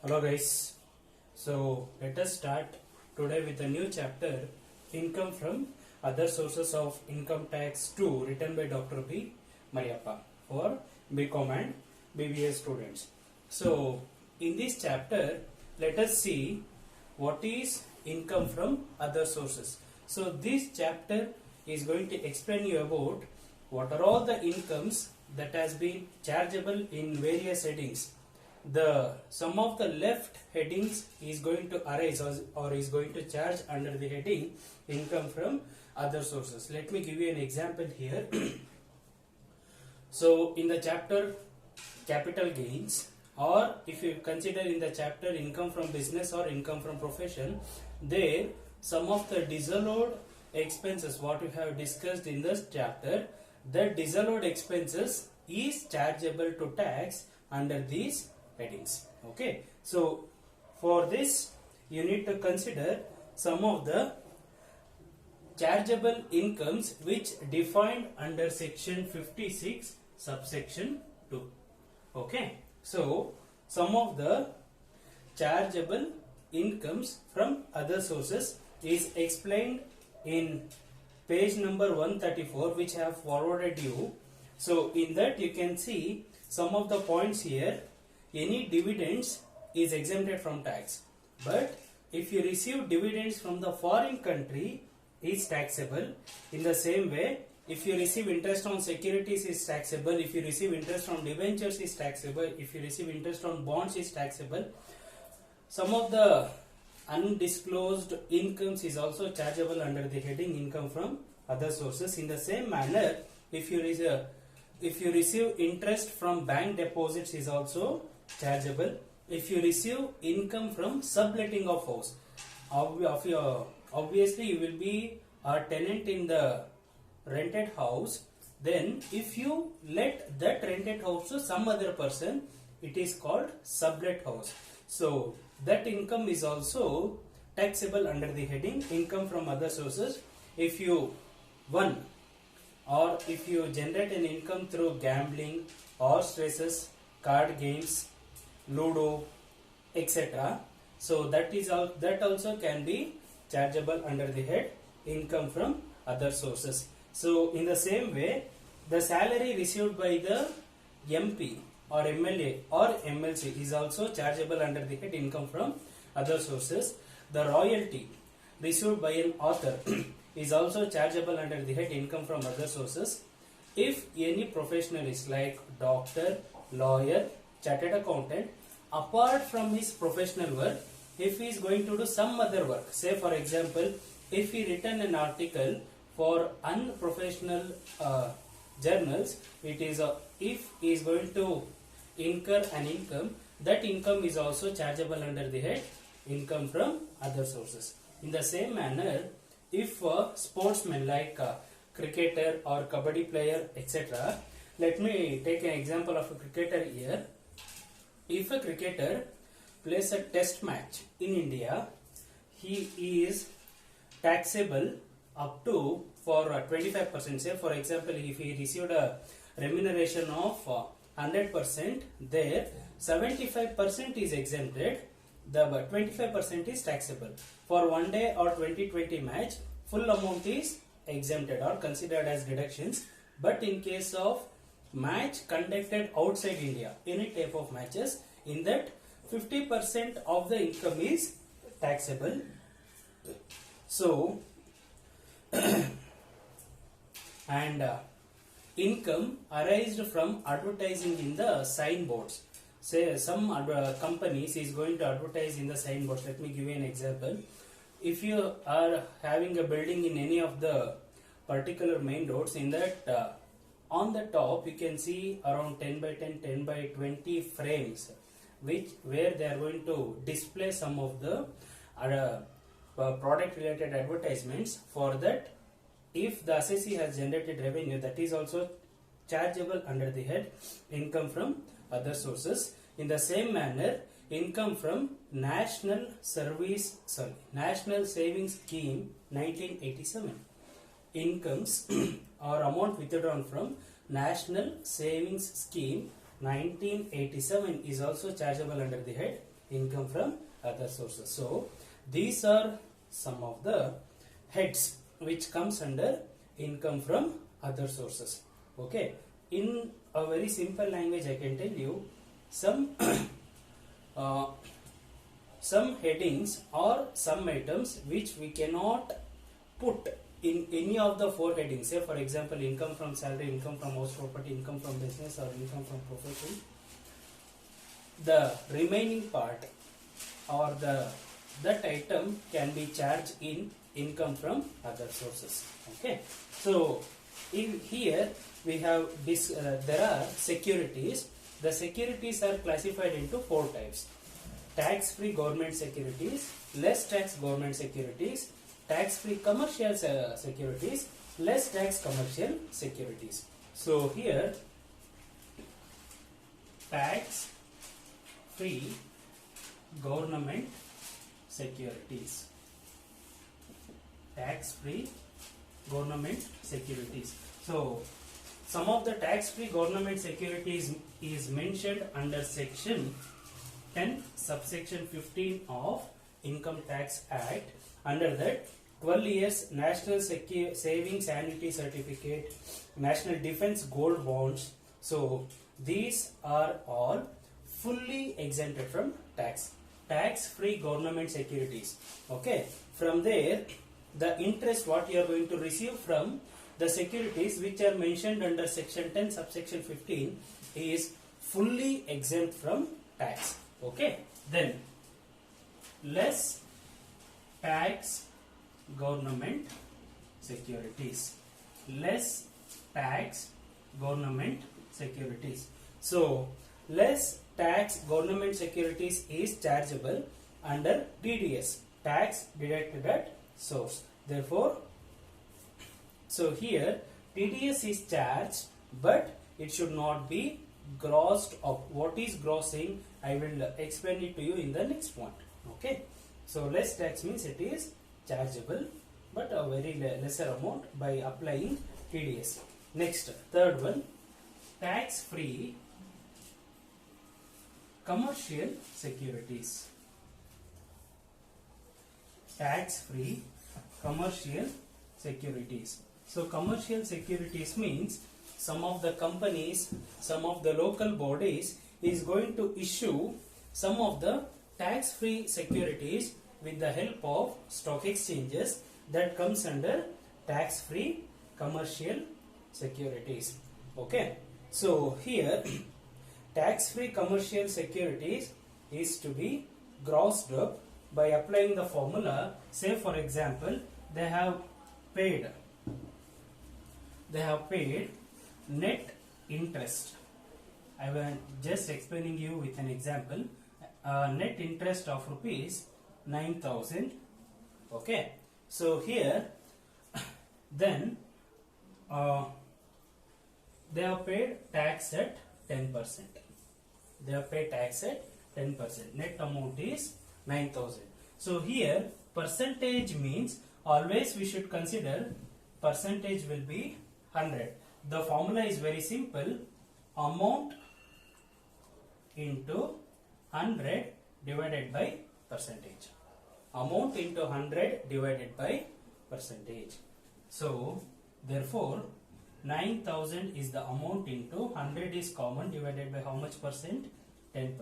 Hello guys, so let us start today with a new chapter, Income from Other Sources of Income Tax 2, written by Dr. B. Mariappa for BCom and BBA students. So in this chapter, let us see what is income from other sources. So this chapter is going to explain you about what are all the incomes that has been chargeable in various headings. The sum of the left headings is going to arise or is going to charge under the heading income from other sources. Let me give you an example here. So in the chapter capital gains, or if you consider in the chapter income from business or income from profession, there some of the disallowed expenses what we have discussed in this chapter, the disallowed expenses is chargeable to tax under these headings. Okay, so for this you need to consider some of the chargeable incomes which defined under section 56 subsection 2. Okay, so some of the chargeable incomes from other sources is explained in page number 134, which I have forwarded you. So in that you can see some of the points here. Any dividends is exempted from tax, but if you receive dividends from the foreign country is taxable. In the same way, if you receive interest on securities is taxable, if you receive interest on debentures is taxable, if you receive interest on bonds is taxable. Some of the undisclosed incomes is also chargeable under the heading income from other sources. In the same manner, if you receive interest from bank deposits is also chargeable. If you receive income from subletting of house, obviously you will be a tenant in the rented house. Then if you let that rented house to some other person, it is called sublet house. So that income is also taxable under the heading income from other sources. If you won or if you generate an income through gambling, horse races, card games, ludo, etc., so that also can be chargeable under the head income from other sources. So in the same way, the salary received by the MP or MLA or MLC is also chargeable under the head income from other sources. The royalty received by an author is also chargeable under the head income from other sources. If any professional is like doctor, lawyer, chartered accountant, apart from his professional work, if he is going to do some other work, say for example, if he written an article for unprofessional journals, it is if he is going to incur an income, that income is also chargeable under the head income from other sources. In the same manner, if a sportsman like a cricketer or kabaddi player, etc., let me take an example of a cricketer here. If a cricketer plays a test match in India, he is taxable up to for 25%. Say for example, if he received a remuneration of 100%, there 75% is exempted, the 25% is taxable. For one day or 2020 match, full amount is exempted or considered as deductions. But in case of match conducted outside India, any type of matches, in that 50% of the income is taxable. So and income arised from advertising in the signboards. Say some companies is going to advertise in the signboards. Let me give you an example. If you are having a building in any of the particular main roads, in that on the top you can see around 10 by 10, 10 by 20 frames, where they are going to display some of the product related advertisements. For that, if the assessee has generated revenue, that is also chargeable under the head income from other sources. In the same manner, income from National Savings Scheme 1987, incomes or amount withdrawn from National Savings Scheme 1987 is also chargeable under the head income from other sources. So these are some of the heads which comes under income from other sources. Okay, in a very simple language I can tell you some uh, some headings or some items which we cannot put in any of the four headings. Say for example, income from salary, income from house property, income from business, or income from profession. The remaining part or that item can be charged in income from other sources. Okay, so in here we have this there are securities. The securities are classified into four types: tax free government securities, less tax government securities, tax free commercial securities, less tax commercial securities. So here tax free government securities, tax free government securities. So some of the tax free government securities is mentioned under section 10 subsection 15 of Income Tax Act. Under that, 12 years National Savings Annuity Certificate, National Defense Gold Bonds. So these are all fully exempted from tax. Tax free government securities. Okay, from there the interest what you are going to receive from the securities which are mentioned under section 10 subsection 15 is fully exempt from tax. Okay, then less tax government securities, less tax government securities. So less tax government securities is chargeable under TDS, tax deducted at source. Therefore, so here TDS is charged, but it should not be grossed up. What is grossing? I will explain it to you in the next point. Okay, so less tax means it is chargeable, but a very lesser amount by applying TDS. Next, third one, tax free commercial securities. Tax free commercial securities. So commercial securities means some of the companies, some of the local bodies is going to issue some of the tax free securities with the help of stock exchanges. That comes under tax free commercial securities. Okay, so here tax free commercial securities is to be grossed up by applying the formula. Say for example, they have paid net interest. I will just explaining you with an example. Net interest of rupees 9,000. Okay, so here then they have paid tax at 10%. They have paid tax at 10%. Net amount is 9,000. So here percentage means always we should consider percentage will be 100. The formula is very simple. Amount into 100 divided by percentage. Amount into 100 divided by percentage. So therefore 9,000 is the amount into 100 is common, divided by how much percent? 10%.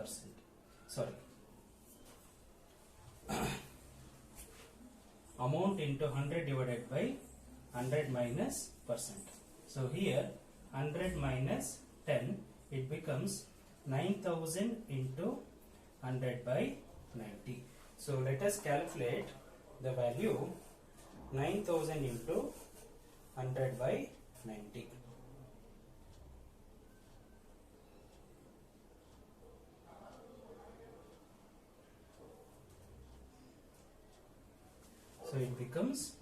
Sorry. Amount into 100 divided by 100 minus percent. So here 100 minus 10, it becomes 9,000 into 100 by 90. So let us calculate the value. 9,000 into 100 by 90. So it becomes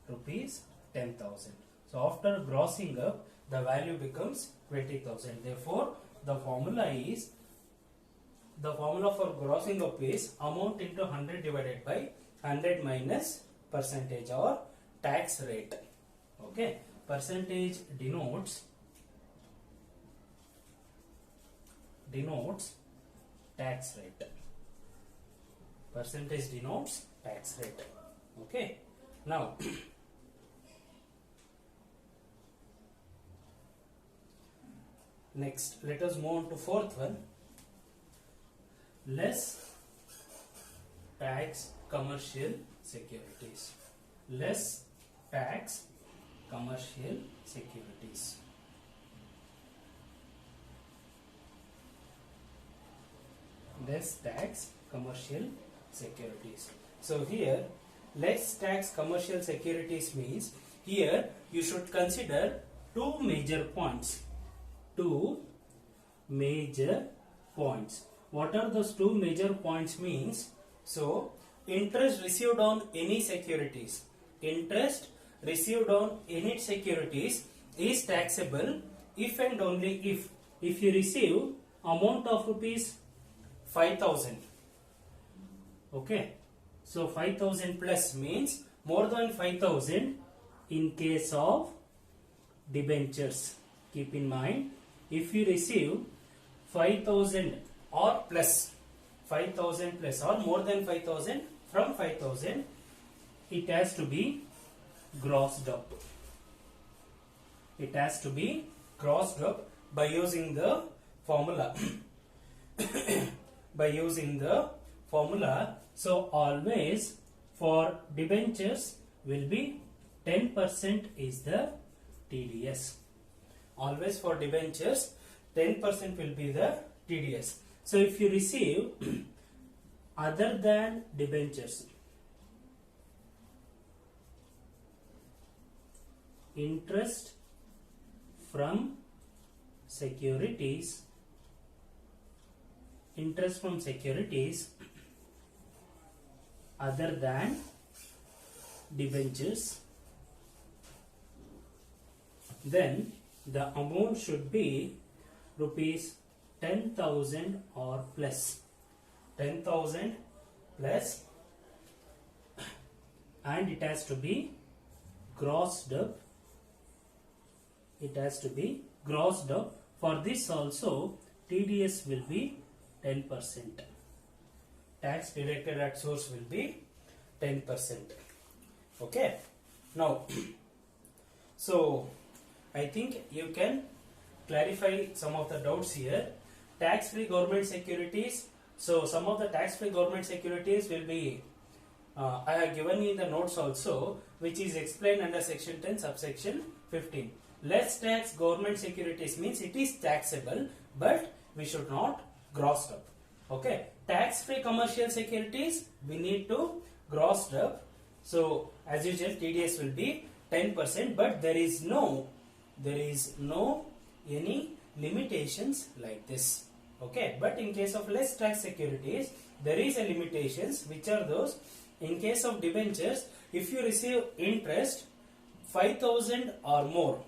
rupees 10,000. So after grossing up, the value becomes 20,000. Therefore, the formula for grossing up is amount into 100 divided by 100 minus percentage or tax rate. Okay, percentage denotes tax rate. Percentage denotes tax rate. Okay. Now next, let us move on to fourth one. Less tax commercial securities. Less tax commercial securities. Less tax commercial securities. So here, less tax commercial securities means here you should consider two major points. Two major points. What are those two major points means? So, interest received on any securities. Interest received on any securities is taxable if and only if you receive amount of rupees 5,000. Okay. So 5,000 plus means more than 5,000 in case of debentures. Keep in mind, if you receive 5,000 or plus, 5,000 plus or more than 5,000, from 5,000 it has to be grossed up. It has to be grossed up by using the formula. By using the formula. So always for debentures will be 10% is the TDS. Always for debentures 10% will be the TDS. So if you receive other than debentures, interest from securities, interest from securities other than debentures, then the amount should be rupees 10,000 or plus. 10,000 plus, and it has to be grossed up. It has to be grossed up. For this also TDS will be 10%. Tax deducted at source will be 10%. Okay. Now, so I think you can clarify some of the doubts here. Tax-free government securities. So some of the tax-free government securities will be I have given you in the notes also, which is explained under section 10 subsection 15. Less tax government securities means it is taxable, but we should not grossed up. Okay. Tax-free commercial securities we need to grossed up. So as usual TDS will be 10%, but there is no any limitations like this. Okay. But in case of less tax securities there is a limitations, which are those. In case of debentures, if you receive interest 5,000 or more,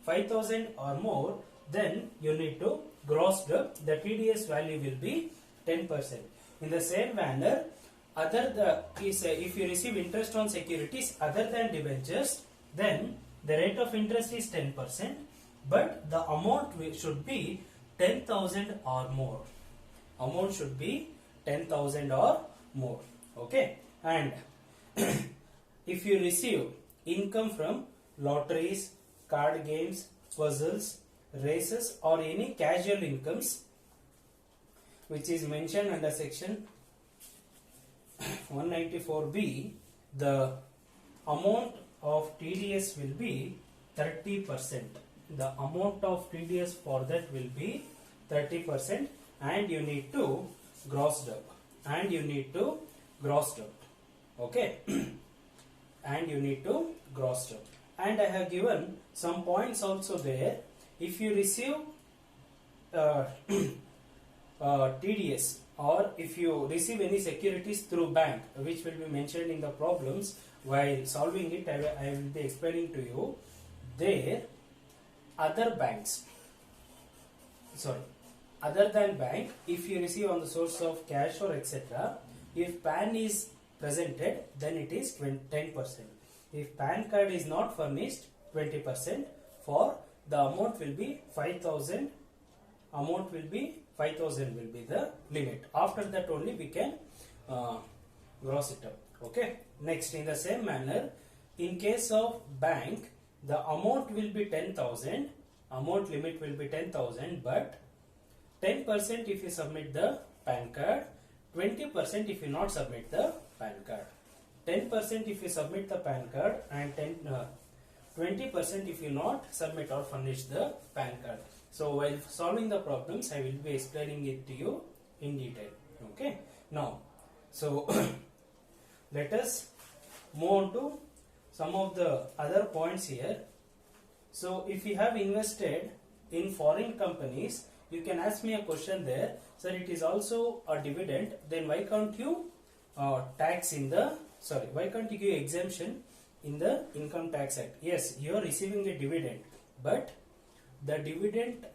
5,000 or more, then you need to grossed up. The TDS value will be 10%. In the same manner, if you receive interest on securities other than debentures, then the rate of interest is 10%, but the amount should be 10,000 or more. Amount should be 10,000 or more. Okay. And if you receive income from lotteries, card games, puzzles, races, or any casual incomes which is mentioned under section 194B, the amount of TDS will be 30%. The amount of TDS for that will be 30%, and you need to grossed up. And you need to grossed up. Okay. And you need to grossed up. And I have given some points also there. If you receive TDS, or if you receive any securities through bank, which will be mentioned in the problems, while solving it I will be explaining to you. There other banks, other than bank, if you receive on the source of cash or etc., if PAN is presented, then it is 10%. If PAN card is not furnished, 20%. For the amount will be 5,000. Amount will be 5,000 will be the limit. After that only we can gross it up. Okay. Next, in the same manner, in case of bank, the amount will be 10,000. Amount limit will be 10,000, but 10% if you submit the PAN card, 20% if you not submit the PAN card. 10% if you submit the PAN card and 20% if you not submit or furnish the PAN card. So while solving the problems, I will be explaining it to you in detail. Okay. Now, so let us move on to some of the other points here. So if you have invested in foreign companies, you can ask me a question there. Sir, it is also a dividend. Then why can't you tax in the why can't you give exemption in the Income Tax Act? Yes, you are receiving a dividend, but the dividend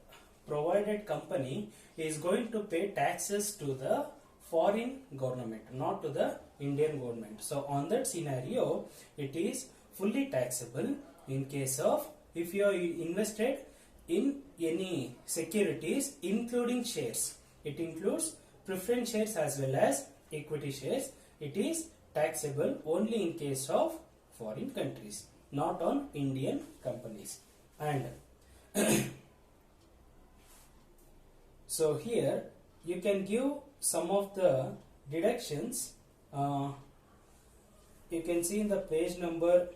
provided company is going to pay taxes to the foreign government, not to the Indian government. So on that scenario, it is fully taxable in case of if you are invested in any securities including shares. It includes preference shares as well as equity shares. It is taxable only in case of foreign countries, not on Indian companies. And so here you can give some of the deductions. You can see in the page number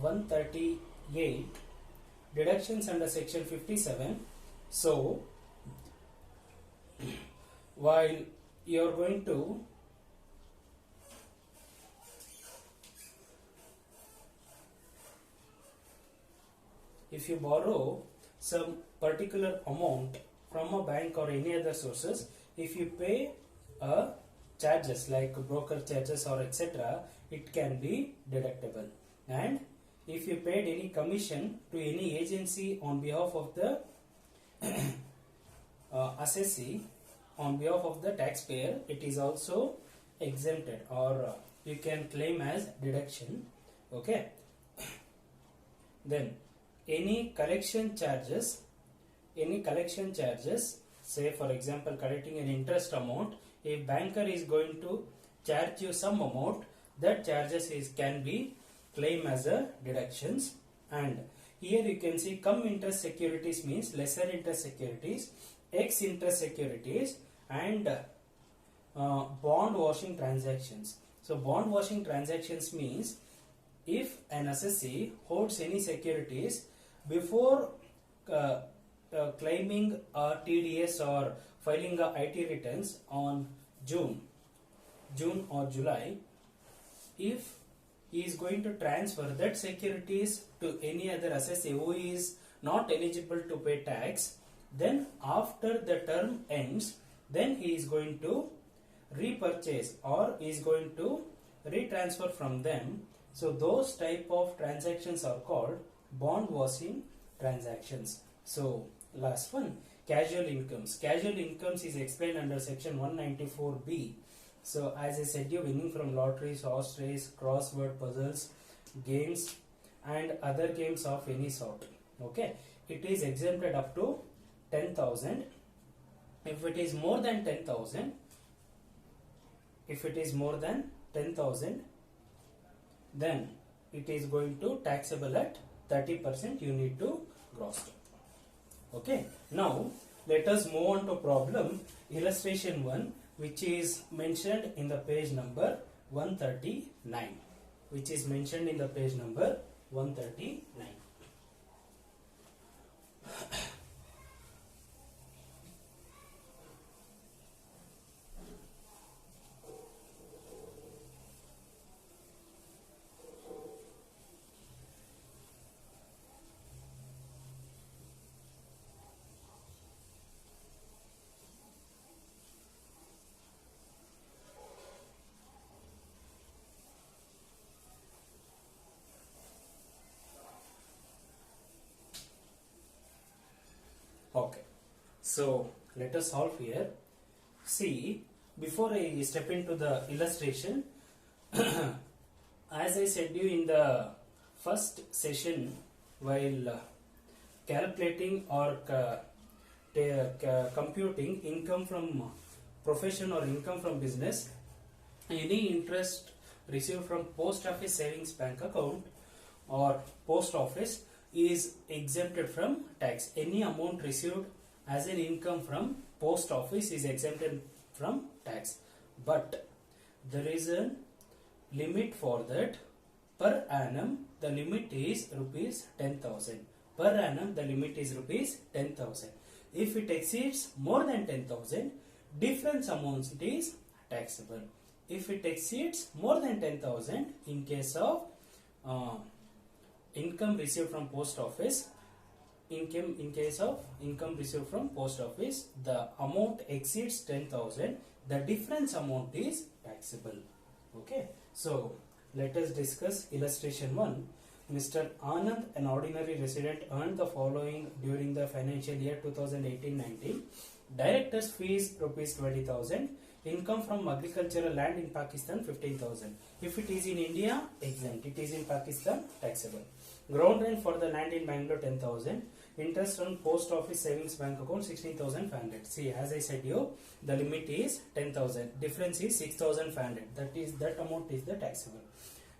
138, deductions under section 57. So while you are going to if you borrow some particular amount from a bank or any other sources, if you pay charges like broker charges or etc., it can be deductible. And if you paid any commission to any agency on behalf of the assessee, on behalf of the taxpayer, it is also exempted, or you can claim as deduction. Okay. Then any collection charges, say for example collecting an interest amount, a banker is going to charge you some amount, that charges can be claimed as a deductions. And here you can see cum interest securities means lesser interest securities, ex interest securities, and bond washing transactions. So bond washing transactions means if an assessee holds any securities before claiming a TDS or filing a IT returns on June or July, if he is going to transfer that securities to any other assessee who is not eligible to pay tax, then after the term ends, then he is going to repurchase or is going to retransfer from them. So those type of transactions are called bond washing transactions. So last one, casual incomes. Casual incomes is explained under section 194B. So as I said, you winning from lotteries, horse race, crossword puzzles, games and other games of any sort. Okay, it is exempted up to 10,000. If it is more than 10,000, then it is going to taxable at 30%. You need to gross it. Okay. Now let us move on to problem illustration 1, which is mentioned in the page number 139. Okay, so let us solve here. See, before I step into the illustration, as I said you in the first session, while calculating or computing income from profession or income from business, any interest received from post office savings bank account or post office is exempted from tax. Any amount received as an income from post office is exempted from tax, but there is a limit for that. Per annum the limit is rupees 10,000. Per annum the limit is rupees 10,000. If it exceeds more than 10,000, difference amount is taxable. If it exceeds more than 10,000, in case of income received from post office, in case of income received from post office, the amount exceeds 10,000, the difference amount is taxable. Okay, so let us discuss illustration 1. Mr. Anand, an ordinary resident, earned the following during the financial year 2018-19. Director's fees rupees 20,000. Income from agricultural land in Pakistan 15,000. If it is in India, exempt. It is in Pakistan, taxable. Ground rent for the land in Bangalore 10,000. Interest on post office savings bank account 16,500. See, as I said you, the limit is 10,000. Difference is 6,500. That amount is the taxable.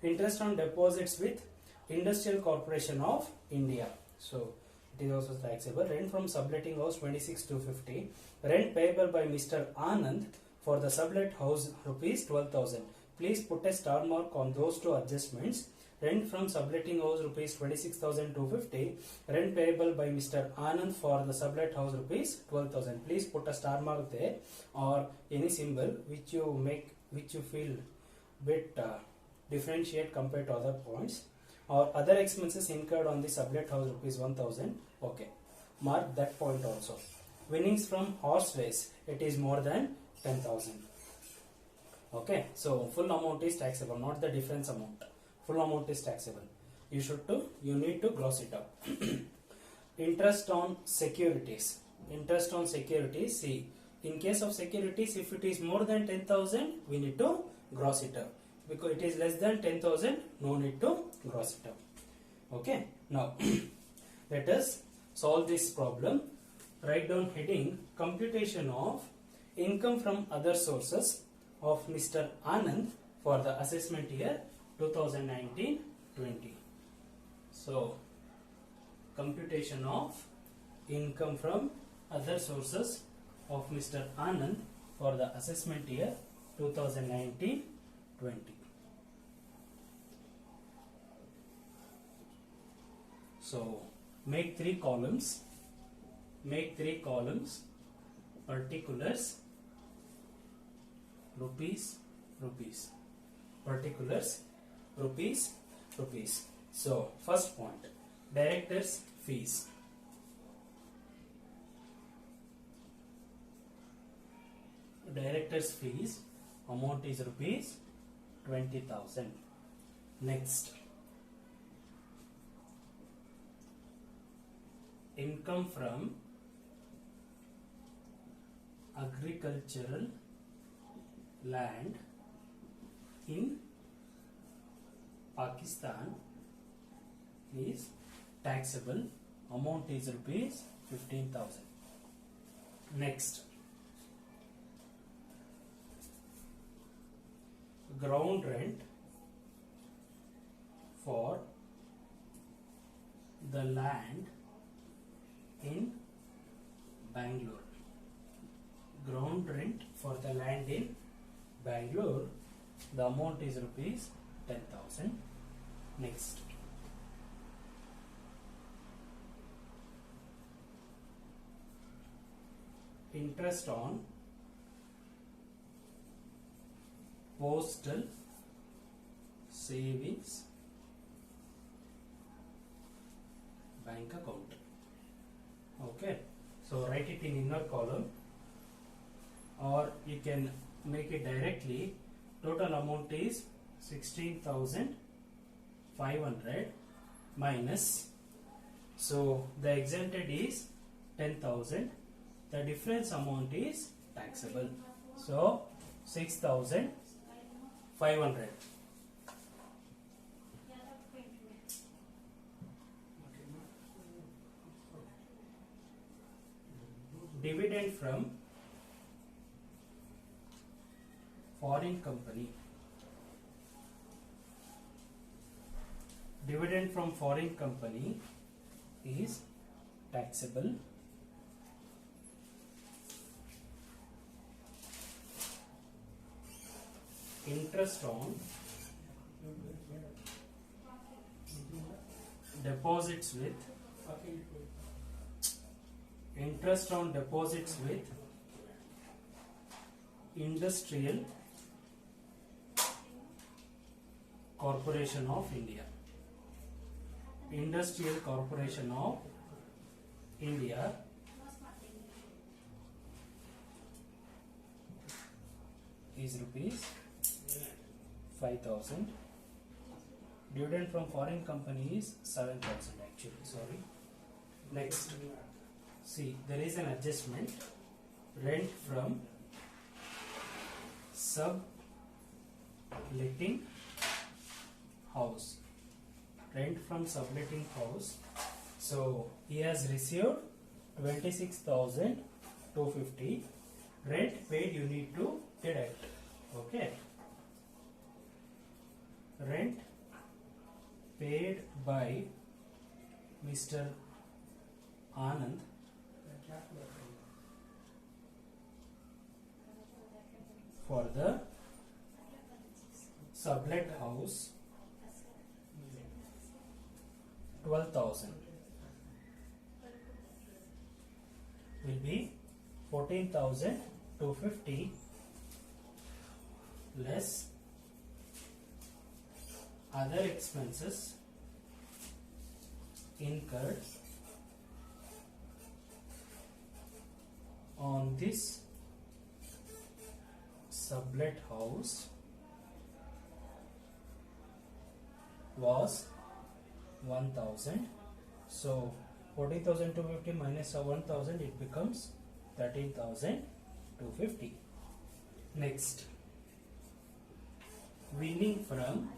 Interest on deposits with Industrial Corporation of India. So it is also taxable. Rent from subletting house 26,250. Rent payable by Mr. Anand for the sublet house rupees 12,000. Please put a star mark on those two adjustments. Rent from subletting house rupees 26,250. Rent payable by Mr. Anand for the sublet house rupees 12,000. Please put a star mark there or any symbol which you feel bit differentiate compared to other points. Or other expenses incurred on the sublet house rupees 1,000. Okay, mark that point also. Winnings from horse race, it is more than 10,000. Okay, so full amount is taxable, not the difference amount. Full amount is taxable. You need to gloss it up. Interest on securities. Interest on securities. See, in case of securities, if it is more than 10,000, we need to gross it up. Because it is less than 10,000, no need to gross it up. Okay, now let us solve this problem. Write down heading computation of income from other sources of Mr. Anand for the assessment year 2019-20. So computation of income from other sources of Mr. Anand for the assessment year 2019-20. So make three columns. Particulars, rupees, particulars, rupees. So first point, director's fees. Director's fees amount is rupees 20,000. Next, income from agricultural land in Pakistan is taxable. Amount is rupees 15,000. Next, ground rent for the land in Bangalore. Ground rent for the land in Bangalore, the amount is rupees 10,000. Next, interest on postal savings bank account. Okay, so write it in inner column, or you can make it directly. Total amount is 16,500 minus, so the exempted is 10,000. The difference amount is taxable, so 6,500. Dividend from foreign company. Dividend from foreign company is taxable. Interest on deposits with Industrial Corporation of India. Industrial Corporation of India is rupees 5,000. Dividend from foreign company is 7,000 actually, sorry. Next, see, there is an adjustment. Rent from subletting house. Rent from subletting house. So he has received 26,250. Rent paid you need to deduct. Okay. Rent paid by Mr. Anand for the sublet house 12,000 will be 14,250 less other expenses incurred on this sublet house was 1,000. So 14,250 minus 1,000, it becomes 13,250. Next, winning from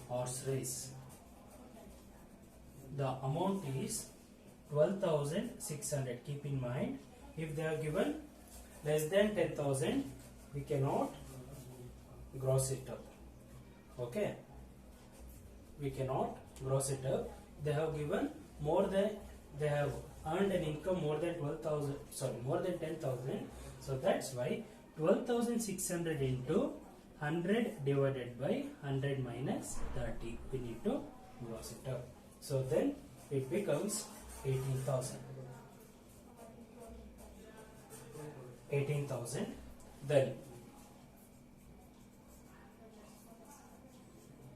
horse race. The amount is 12,600. Keep in mind, if they are given less than 10,000, we cannot gross it up. Okay, we cannot gross it up. They have given more than, they have earned an income more than 12,000, sorry, more than 10,000. So that's why 12,600 into 100 divided by 100 minus 30. We need to gross it up. So then it becomes 18,000. 18,000. Then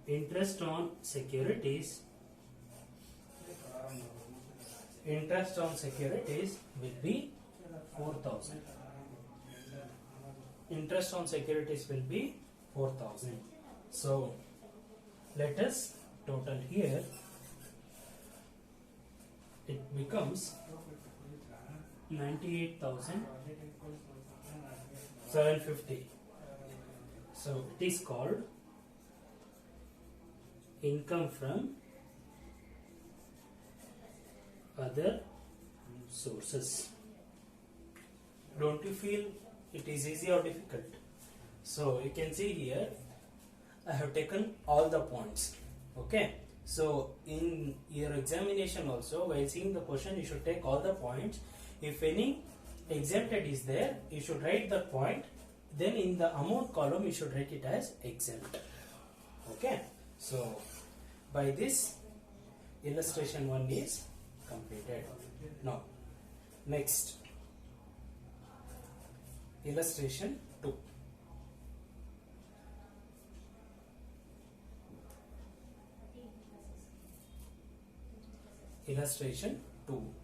interest on securities. Interest on securities will be 4,000. Interest on securities will be 4,000. So let us total here. It becomes 98,750. So it is called income from other sources. Don't you feel it is easy or difficult? So you can see here I have taken all the points. Okay, so in your examination also, while seeing the question, you should take all the points. If any exempted is there, you should write the point. Then in the amount column you should write it as exempt. Okay, so by this illustration 1 is completed. Now next, illustration 2. Illustration 2.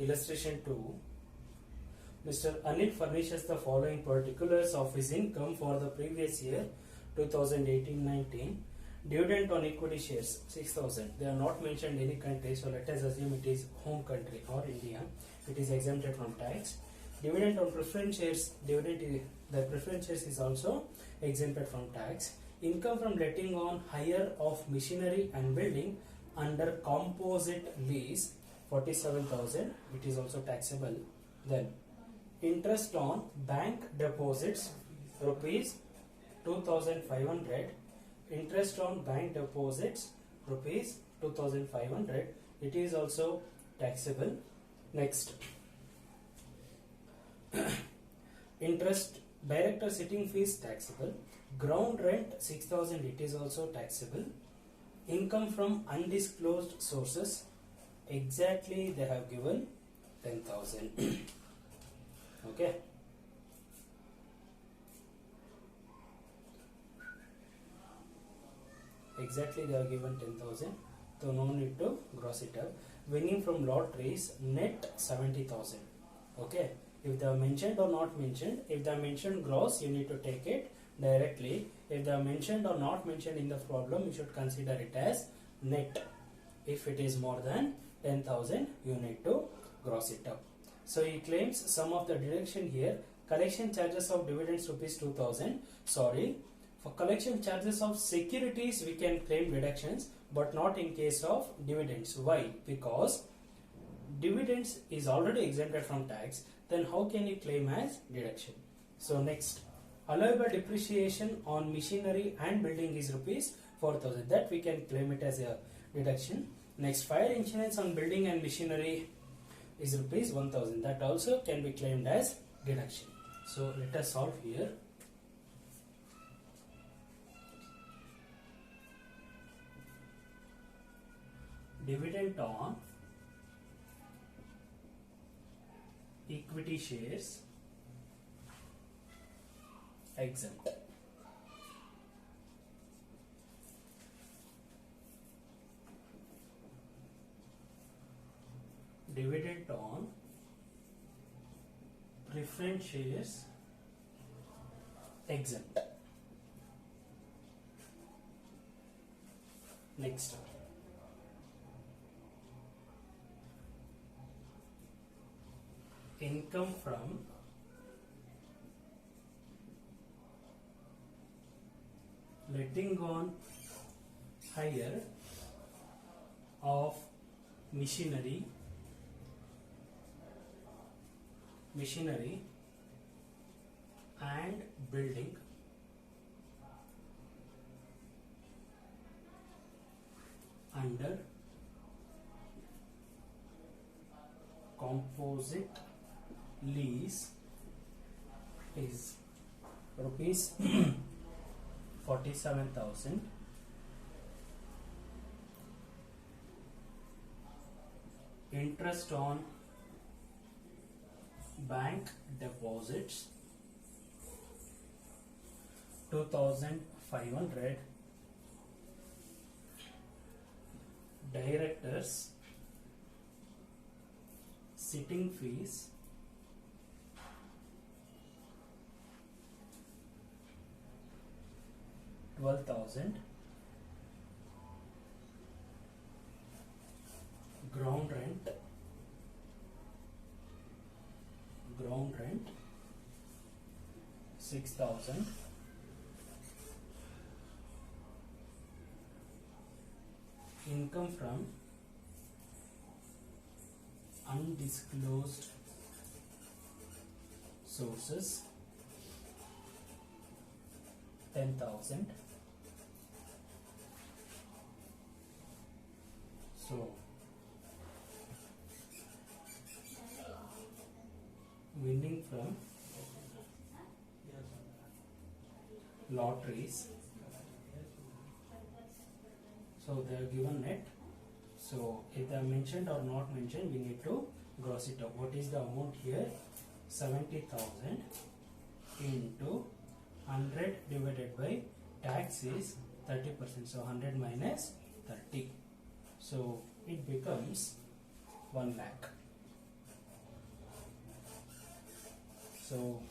Illustration 2. Mr. Anil furnishes the following particulars of his income for the previous year 2018-19. Dividend on equity shares 6,000. They are not mentioned any country, so let us assume it is home country or India. It is exempted from tax. Dividend on preference shares, the preference shares is also exempted from tax. Income from letting on hire of machinery and building under composite lease 47,000. It is also taxable. Then interest on bank deposits rupees 2,500. Interest on bank deposits rupees 2,500. It is also taxable. Next, interest director sitting fees taxable. Ground rent 6,000. It is also taxable. Income from undisclosed sources, exactly they have given 10,000. Okay. Exactly they are given 10,000, so no need to gross it up. Winning from lotteries net 70,000. Okay, if they are mentioned or not mentioned, if they are mentioned gross, you need to take it directly. If they are mentioned or not mentioned in the problem, you should consider it as net. If it is more than 10,000, you need to gross it up. So he claims some of the deduction here. Collection charges of dividends rupees 2,000. Sorry, for collection charges of securities we can claim deductions, but not in case of dividends. Why? Because dividends is already exempted from tax. Then how can you claim as deduction? So next, allowable depreciation on machinery and building is rupees 4,000. That we can claim it as a deduction. Next, fire insurance on building and machinery is rupees 1,000. That also can be claimed as deduction. So let us solve here. Dividend on equity shares exempt. Dividend on preference shares exempt. Next, income from letting on hire of machinery and building under composite lease is rupees 47,000. Interest on bank deposits 2,500. Directors sitting fees 12,000. Ground rent 6,000. Income from undisclosed sources 10,000. So winning from lotteries, so they are given net. So if they are mentioned or not mentioned, we need to gross it up. What is the amount here? 70,000 into 100 divided by tax is 30%. So 100 minus 30. So it becomes 1 lakh. So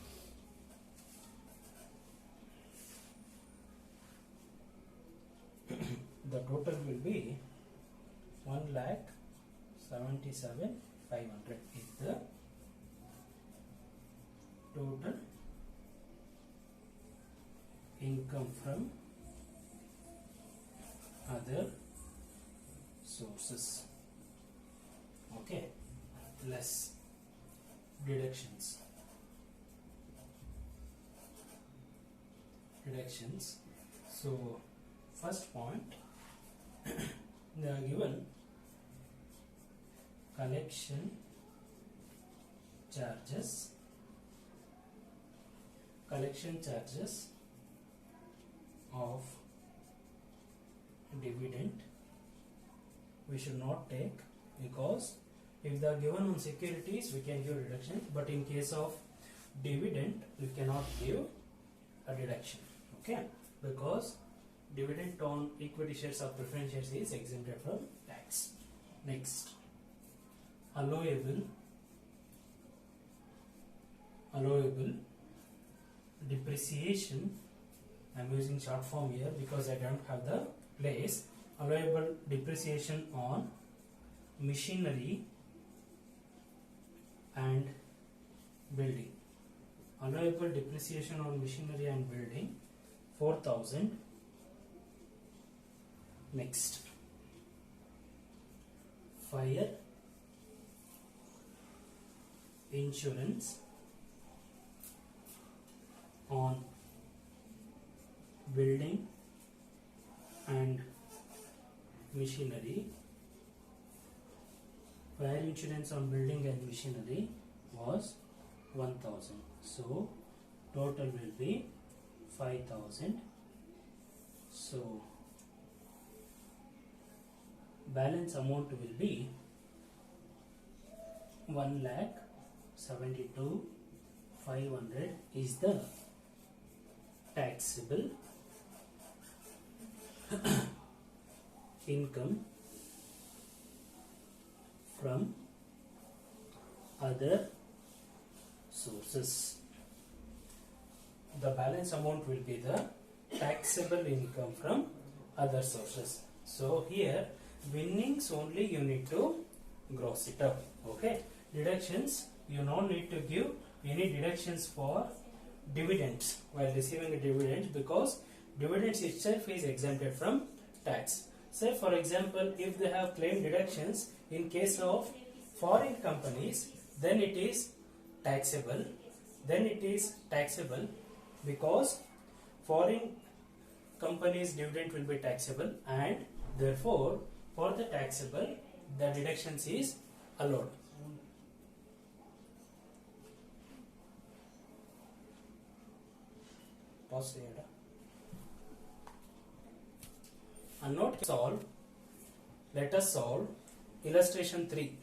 the total will be 1,77,500 is the total income from other sources. Okay, less deductions. So first point, they are given collection charges of dividend we should not take, because if they are given on securities we can give reduction, but in case of dividend we cannot give a deduction. Okay, because dividend on equity shares or preference shares is exempted from tax. Next, allowable depreciation. I am using short form here because I don't have the place. Allowable depreciation on machinery and building. Allowable depreciation on machinery and building, 4,000. Next, fire insurance on building and machinery. Fire insurance on building and machinery was 1,000. So total will be 5,000. So balance amount will be 1,72,500 is the taxable income from other sources. The balance amount will be the taxable income from other sources. So here winnings only you need to gross it up. Okay, deductions you no need to give any deductions for dividends while receiving a dividend, because dividends itself is exempted from tax. Say for example, if they have claimed deductions in case of foreign companies, then it is taxable. Because foreign companies dividend will be taxable, and therefore for the taxable the deductions is allowed. Pause here. And note solve. Let us solve illustration 3.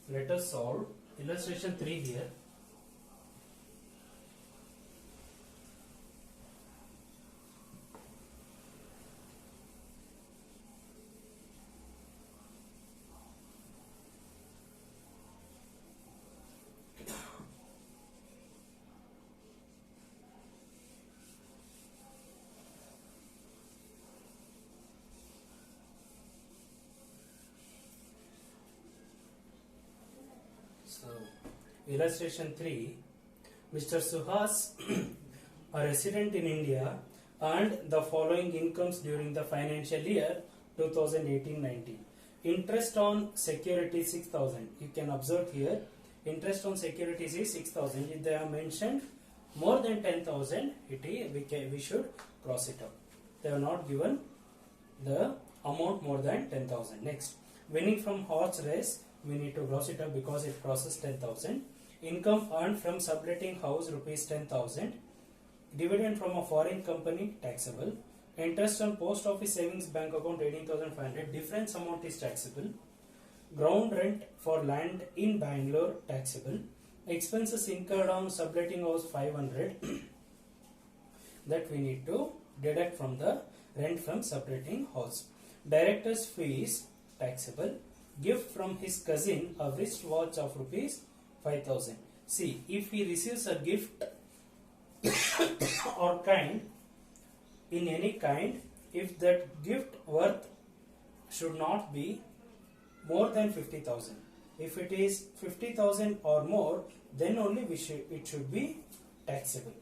Let us solve illustration 3 here. So, illustration 3, Mr. Suhas, a resident in India, earned the following incomes during the financial year 2018-19. Interest on security 6,000. You can observe here, interest on securities is 6,000. If they are mentioned more than 10,000, we should cross it out. They are not given the amount more than 10,000. Next, winning from horse race, we need to gross it up because it crosses 10,000. Income earned from subletting house rupees 10,000. Dividend from a foreign company taxable. Interest on post office savings bank account 18,500. Difference amount is taxable. Ground rent for land in Bangalore taxable. Expenses incurred on subletting house 500. That we need to deduct from the rent from subletting house. Director's fees taxable. Gift from his cousin a wristwatch of rupees 5,000. see, if he receives a gift or kind in any kind, if that gift worth should not be more than 50,000. If it is 50,000 or more, then only it should be taxable.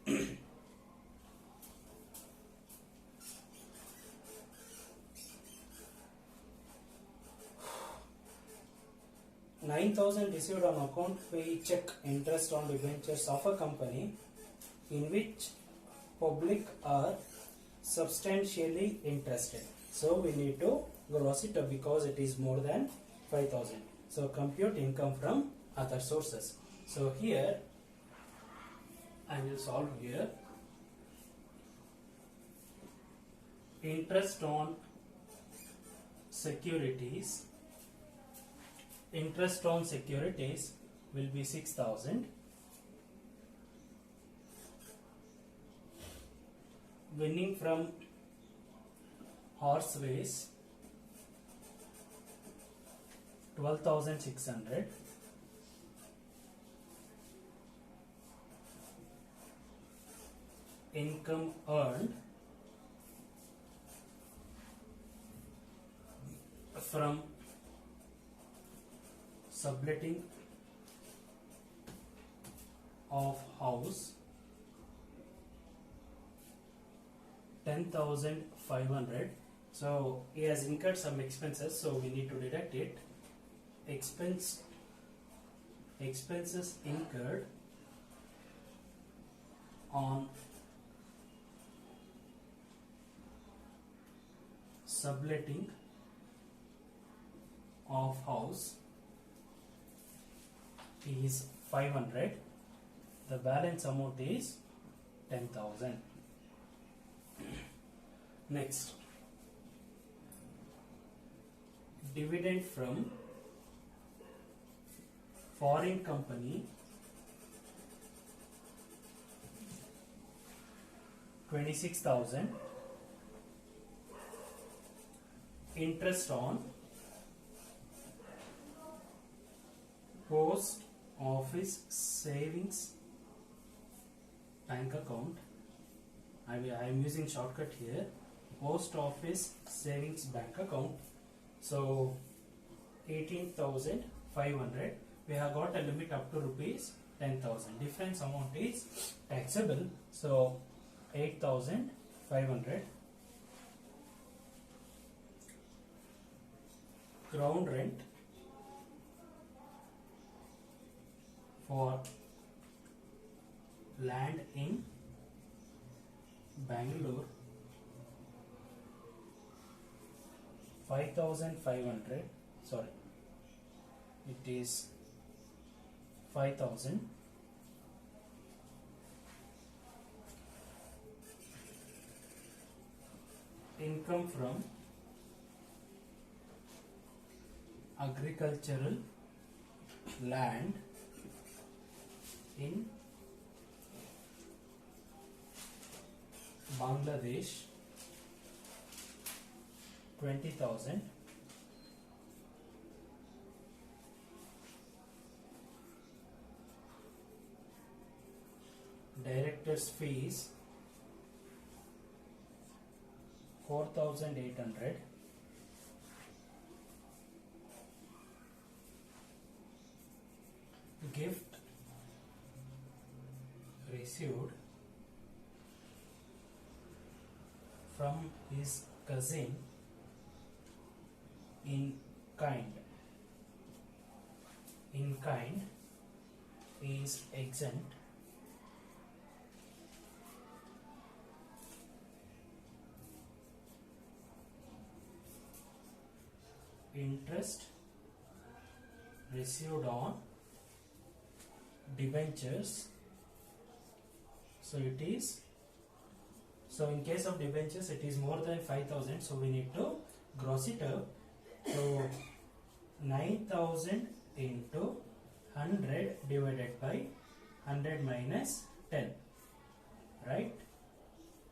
9,000 received on account pay check interest on debentures of a company in which public are substantially interested. So we need to gross it up because it is more than 5,000. So compute income from other sources. So here I will solve here. Interest on securities. Interest on securities will be 6,000. Winning from horse race 12,600. Income earned from subletting of house 10,500. So he has incurred some expenses, so we need to deduct it. Expenses incurred on subletting of house is 500. The balance amount is 10,000. Next, dividend from foreign company 26,000. Interest on post office savings bank account. I am using shortcut here. Post office savings bank account. So 18,500. We have got a limit up to rupees 10,000. Difference amount is taxable. So 8,500. Ground rent for land in Bangalore 5,500. Sorry, it is 5,000. Income from agricultural land in Bangladesh 20,000. Director's fees 4,800. Gift received from his cousin in kind. In kind is exempt. Interest received on debentures. So it is, so in case of debentures it is more than 5,000, so we need to gross it up. So 9,000 into 100 divided by 100 minus 10, right?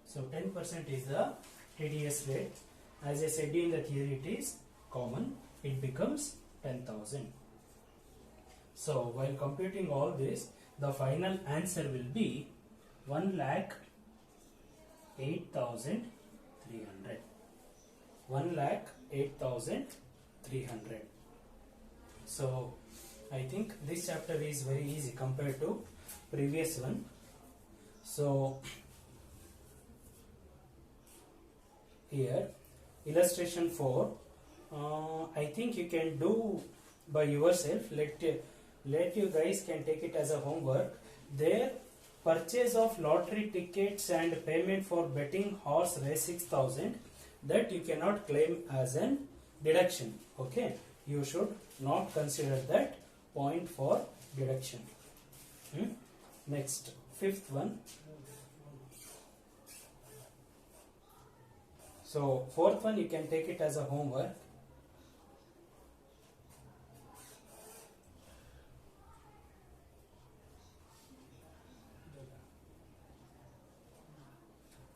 So 10% is the TDS rate. As I said in the theory, it is common, it becomes 10,000. So while computing all this, the final answer will be 1,08,300. 1,08,300. So I think this chapter is very easy compared to previous one. So here illustration 4, I think you can do by yourself. Let you guys can take it as a homework. There, purchase of lottery tickets and payment for betting horse race 6,000, that you cannot claim as an deduction. Okay, you should not consider that point for deduction. Next, fifth one. So fourth one you can take it as a homework.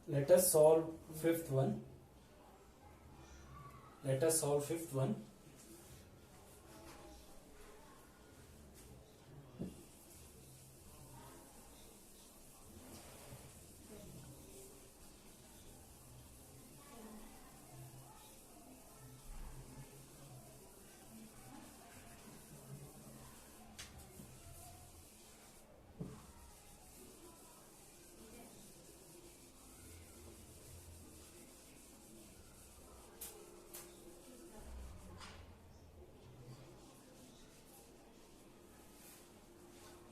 Let us solve fifth one. Let us solve fifth one.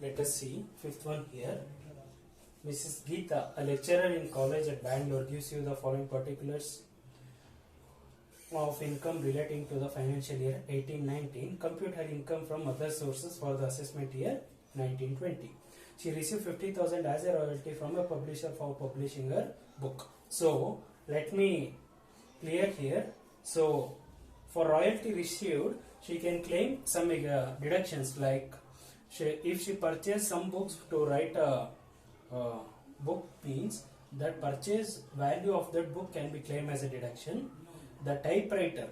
Let us see fifth one here. Mrs. Geeta, a lecturer in college at Bangalore, gives you the following particulars of income relating to the financial year 18-19. Compute her income from other sources for the assessment year 19-20. She received 50,000 as a royalty from a publisher for publishing her book. So let me clear here. So for royalty received, she can claim some deductions, like if she purchased some books to write a book, means that purchase value of that book can be claimed as a deduction. The typewriter,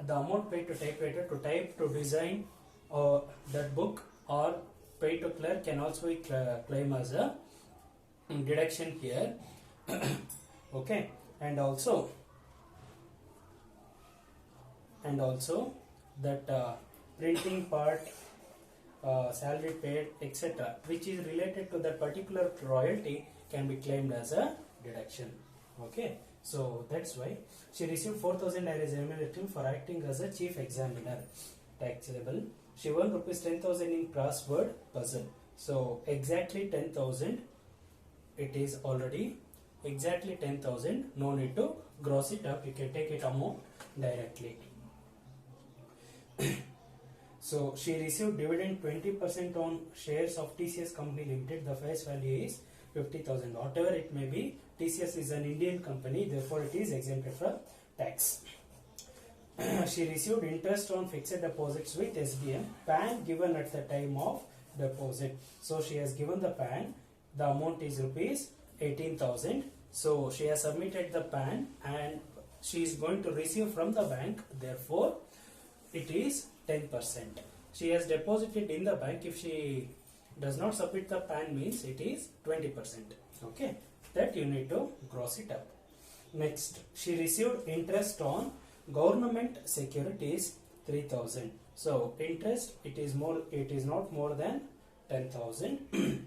the amount paid to typewriter to type, to design that book, or paid to clerk, can also be claimed as a deduction here. Okay, and also that printing part, salary paid, etc., which is related to that particular royalty, can be claimed as a deduction. Okay, so that's why she received 4,000 as remuneration for acting as a chief examiner, taxable. She won rupees 10,000 in crossword puzzle. So exactly 10,000, it is already exactly 10,000. No need to gross it up. You can take it amount directly. So she received dividend 20% on shares of TCS Company Limited. The face value is 50,000. Whatever it may be, TCS is an Indian company, therefore it is exempted from tax. She received interest on fixed deposits with SBM. PAN given at the time of deposit. So she has given the PAN. The amount is rupees 18,000. So she has submitted the PAN and she is going to receive from the bank. Therefore, it is 10%. She has deposited in the bank. If she does not submit the PAN, means it is 20%. Okay, that you need to gross it up. Next, she received interest on government securities 3,000. So interest, it is not more than 10,000.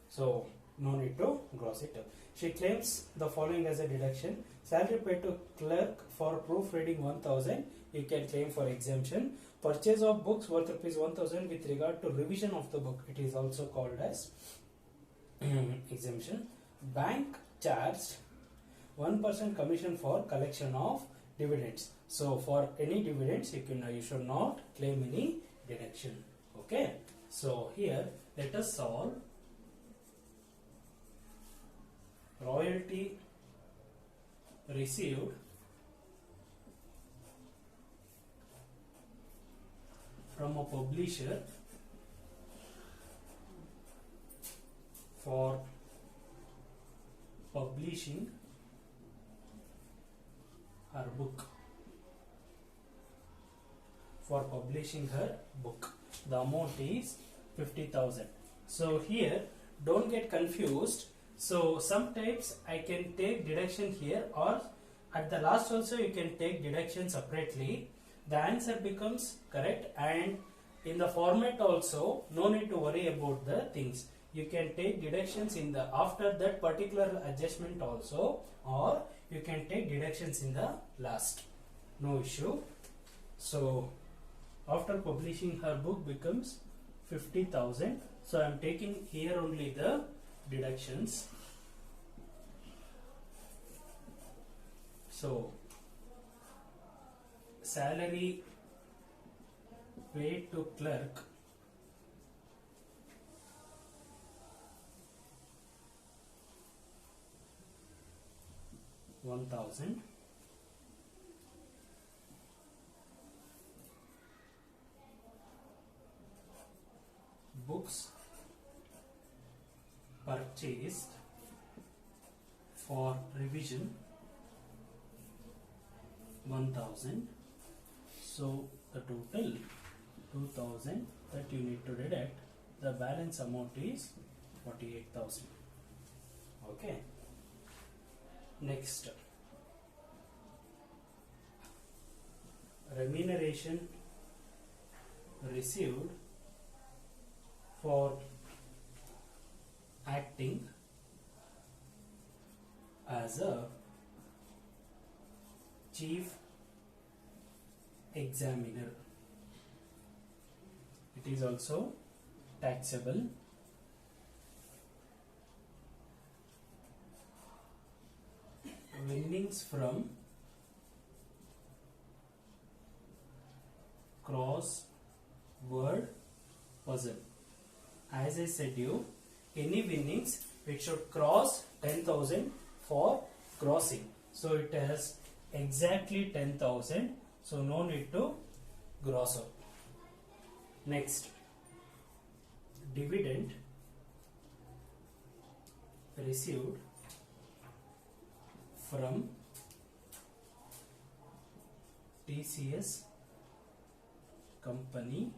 So no need to gross it up. She claims the following as a deduction. Salary paid to clerk for proofreading 1,000. You can claim for exemption. Purchase of books worth rupees 1,000 with regard to revision of the book, it is also called as exemption. Bank charged 1% commission for collection of dividends. So for any dividends, you should not claim any deduction. Okay. So here let us solve royalty received from a publisher for publishing her book. For publishing her book, the amount is 50,000. So here don't get confused. So sometimes I can take deduction here, or at the last also you can take deduction separately. The answer becomes correct, and in the format also no need to worry about the things. You can take deductions in the after that particular adjustment also, or you can take deductions in the last. No issue. So after publishing her book becomes 50,000. So I am taking here only the deductions. So salary paid to clerk 1,000. Books purchased for revision 1,000. So the total 2,000 that you need to deduct. The balance amount is 48,000. Okay. Next, remuneration received for acting as a chief examiner. It is also taxable. Winnings from crossword puzzle. As I said you, any winnings it should cross 10,000 for crossing. So it has exactly 10,000. So no need to gross up. Next, dividend received from TCS Company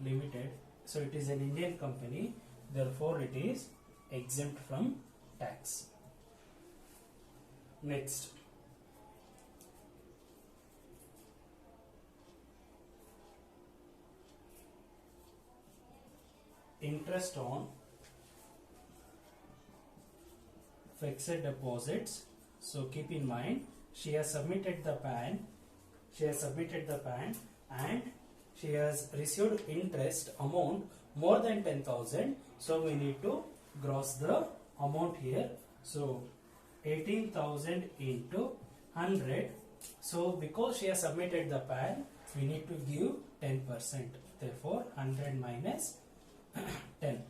Limited. So it is an Indian company, therefore it is exempt from tax. Next, interest on fixed deposits. So keep in mind, she has submitted the PAN, and she has received interest amount more than 10,000. So we need to gross the amount here. So 18,000 into 100. So because she has submitted the PAN, we need to give 10%. Therefore 100 minus 10.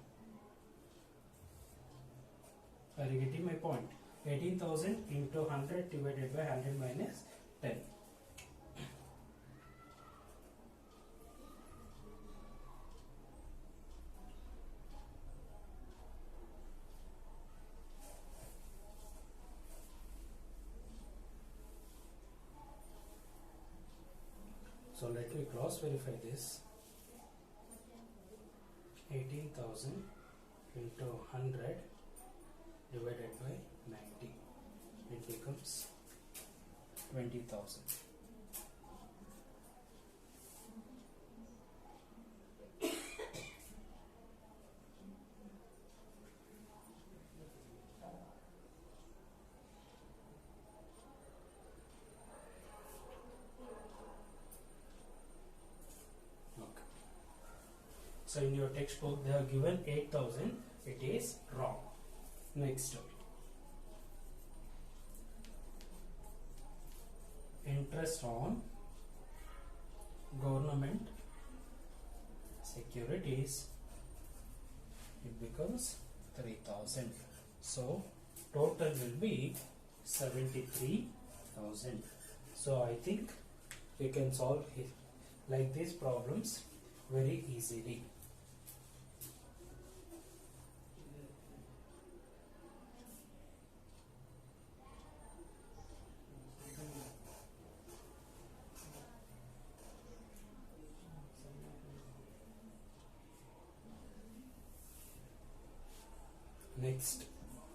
Are you getting my point? 18,000 into 100 divided by 100 minus 10. So let me cross verify this. 18,000 into 100 divided by 90. It becomes 20,000. So in your textbook they have given 8,000. It is wrong. Next, interest on government securities. It becomes 3,000. So total will be 73,000. So I think we can solve like these problems very easily. Next,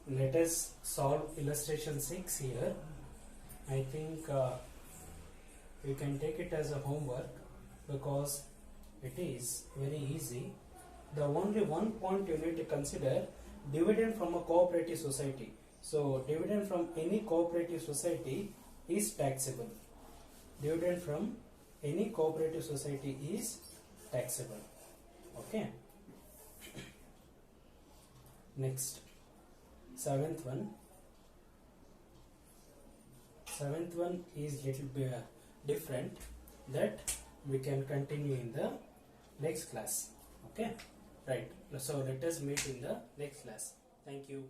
let us solve illustration 6 here. I think you can take it as a homework because it is very easy. The only one point you need to consider, dividend from a cooperative society. So dividend from any cooperative society is taxable. Dividend from any cooperative society is taxable. Okay. Next, seventh one. Seventh one is little bit different, that we can continue in the next class. Okay, right. So let us meet in the next class. Thank you.